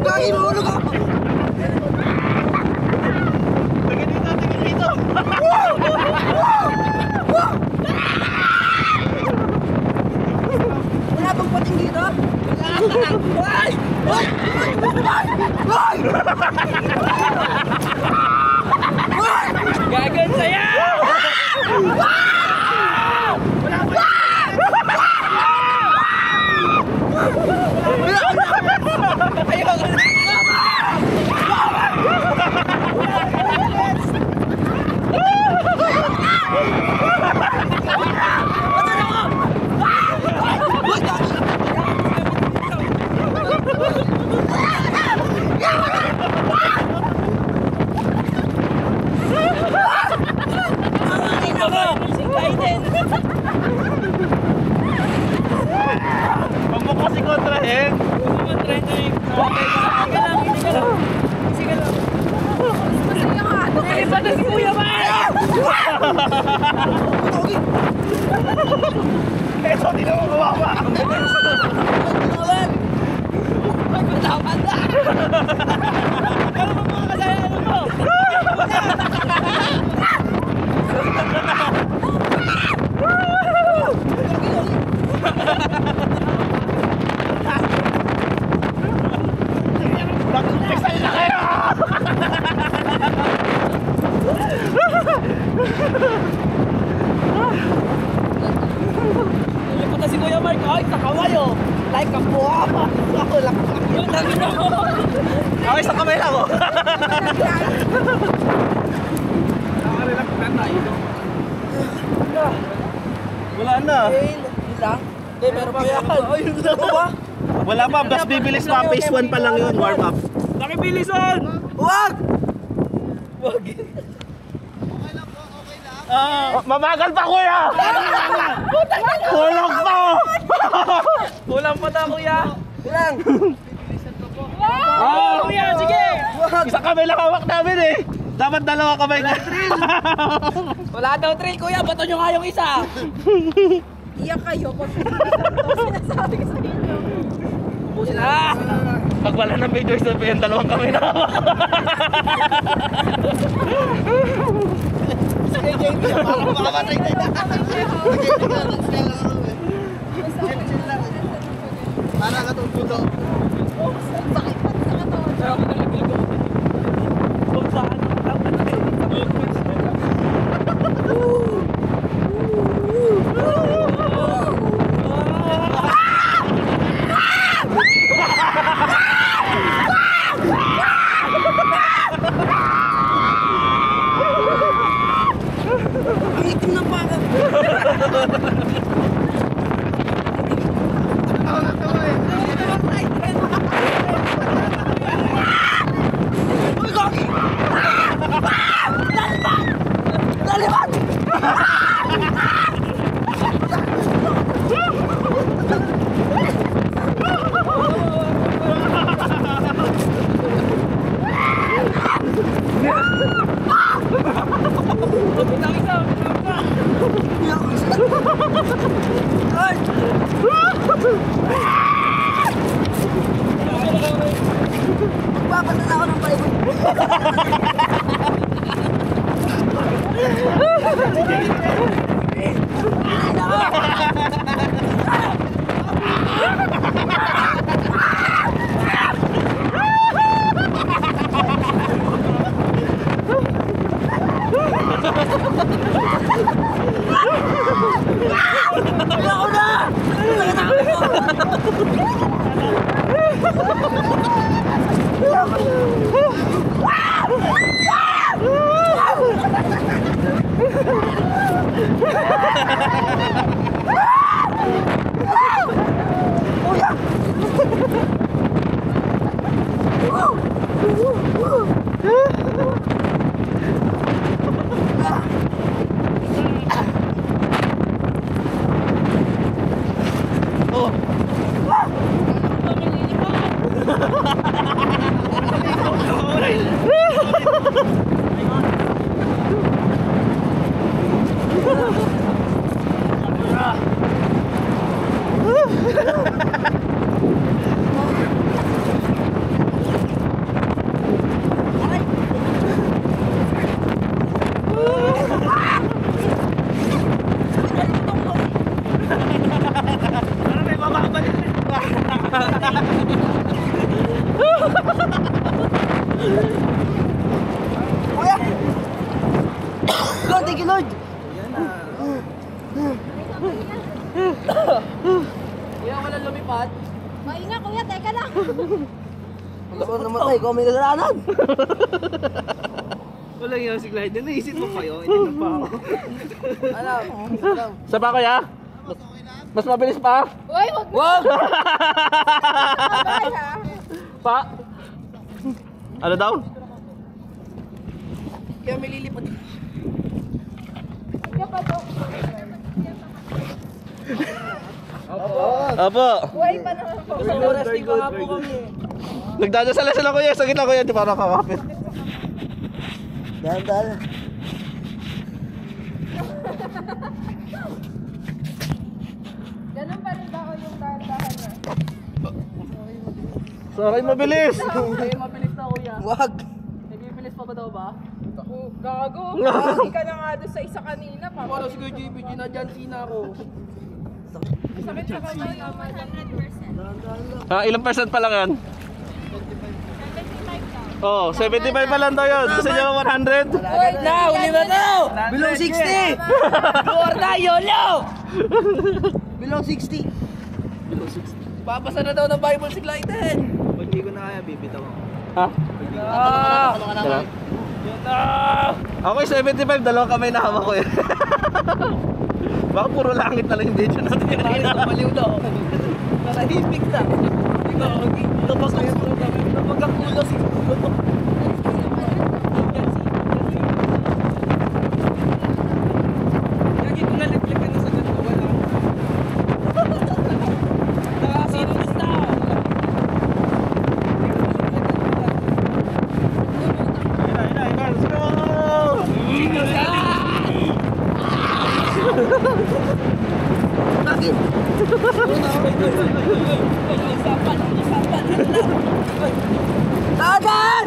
Nahihulog ako. Tingin dito. Wala bang pating dito? Ay! Ay! Ay! Ay! Gagan saya! Huwag mo kasi kontrahin. Eso, di na mo kawawa. Ano mga kasayaan mo? Nag-excited na kayo! Lipot na si Kuya Mark. Ay, sa kamay oh. Like a buwa. Ako lang. Yung dami na ako. Okay, sa kamay lang oh. Wala na. Yun lang? Hindi, meron pa yan. Ayun lang ba? Wala pa, bas bibilis pa. Phase 1 pa lang yun, warm up. Nakibilisan! Huwag! Huwag. Mamagal pa kuya! Kulang pa! Kulang pa daw, Kuya. Kulang! Kuya, sige! Isang kamay lang hawak namin eh. Dapat dalawa kamay na. Wala daw thrill, Kuya. Bato nyo nga yung isa. Iyak kayo pag sinasabi ko sa inyo. Ubusin na! Pag wala ng video, sabihin dalawang kamay na hawak. Sige, JB, parang makamatay na. Parang katong puto. Sakit pa sa katawan. Kung saan Ang itim na parang. Magpapasa na ako ng paliwan. Ayoko na! thank you Lord. Kuya, wala lumipad. Mainga kuya, teka lang. Gusto ko namatay, ikaw may kasalanan. Walang yung si Clyde. Naisip mo kayo? Ininom pa ako. Alam. Sa pa kuya? Mas mabilis pa? Uy, wag mo. Wag! Sabay ha. Pa? Ano daw? Kaya may lilipad. Kaya pa to. Apo. Buhay pa naman po. Isang oras din pa nga po kami. Nagdadasal sila kuya. Sa gitna kuya. Di parang kakapit. Dahan-dahan. Ganun pa rin ba o yung dahan-dahan niya? Sorry, mabilis. Ay, mabilis na kuya. Wag. Nabibilis pa ba daw ba? Gago. Kasi ka na nga doon sa isa kanina. Para si Kuya JB, ginadyan sina ako. Sakit sa kamay naman. 100%. Dahan-dahan lang. Ilang percent pa lang yan? 75 daw. Oo, 75 pa lang daw yun. Gusto niyo 100? Wait Na, uli ba daw? Below 60! Luar na, YOLO! Below 60. Below 60. Babasa na daw ng Bible si Clayton. Pag di ko na kaya, bibitaw ako. Ha? Ano ka naman? Okay, 75. Dalawang kamay na hama ko eh. Baka puro langit na lang yung video natin. Maliw daw. Narahimik na. Napagkakulo si Kulo. Lagi ko nalaglagan na sa ganito. Wala. Nakasino gusto. Let's go! Bakit? Isapan. Tagan!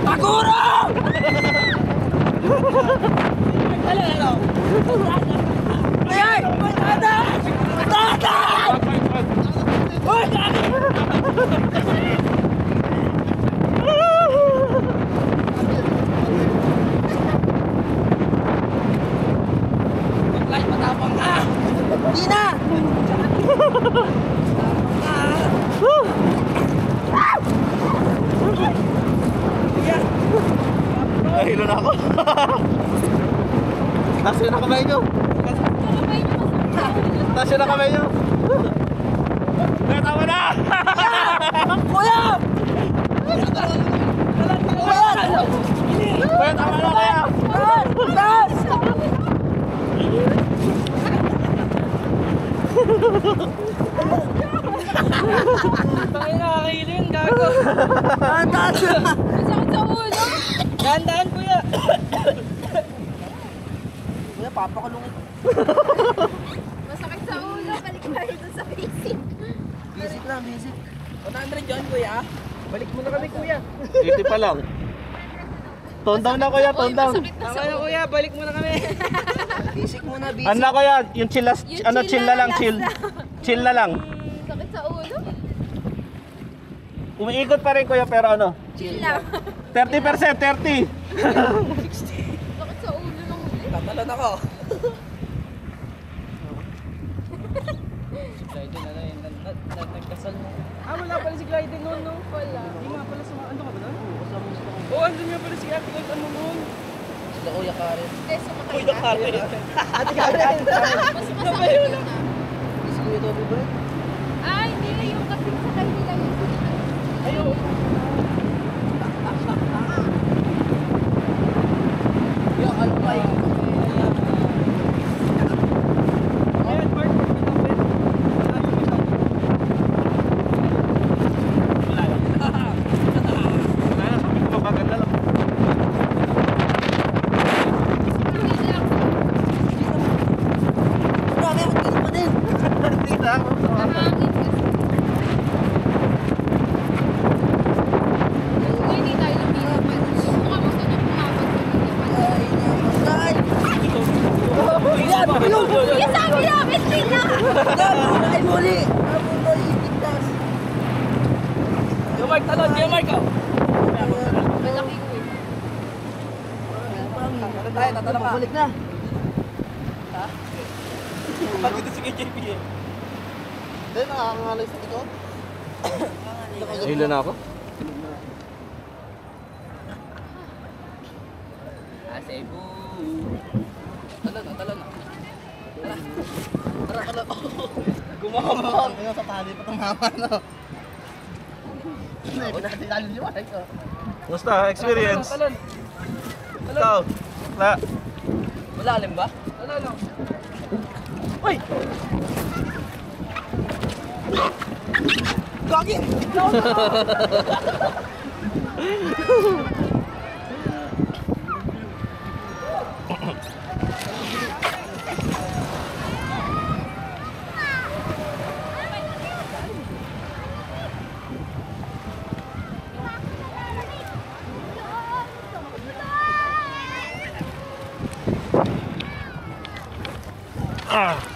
Paguro! Ay! Tagan! Tagan! Uy! Bakit matapang ka? Hindi na! Nahilo na ako. Taas yun ang kamay nyo. Taas yun ang kamay nyo. Tama na! Kuya! Kuya! Kuya, tama na kaya! Taas! Bakit nakakahilo yun, gago? Taas! Masakit sa ulo. Dahan-dahan, kuya! Kuya, papakulungin. Masakit sa ulo. Balik tayo doon sa basic. Basic lang, basic. 100 yun, kuya. Balik mo na kami, kuya. 80 pa lang. Tone down na kuya, tone down. Masakit na sa ulo. kuya, balik mo na kami. Basic muna, basic. Ano na kuya, yung chill, Yung ano, chill chill na na lang, lang, chill. last Chill na lang. Sakit sa ulo. Umiikot pa rin kuya, pero ano, Chill lang. 30%, 30. Sakit sa ulo ng huli. Tatalon ako. Nagkasal mo. Wala pala si Clyde noon, no? Wala. Hindi nga pala sa ano ka ba doon? Oo, andun nga pala si Ate Clyde, ano noon? Sila Kuya Karen. Hindi, sumakay Kuya na. Karen. Ate Karen. Mas masakit yun na. Si Kuya Toby ba? Ay, hindi. Yung kasing sakay nila yun. Ayaw. Yung alpay. Ayan, Mark. Maganda lang. Grabe, magkano pa din. Hindi na ako. Mahangin kasi. Mark, talon. Kaya Mark, oh. Malaki ko eh. Talon tayo, tatalon ka. Balik na. Pag ito si KJP eh. Hindi, nakakangalay sa likod. Hilo na ako. Cebu. Talon na, talon na. Tara, talon. Gumamang. Ngayon sa tali pa itong mama, no? Hindi, pinakatitali niyo. Musta? Experience? Talon. Ikaw? Wala. Malalim ba? Talon. Uy! Gagi! Ah!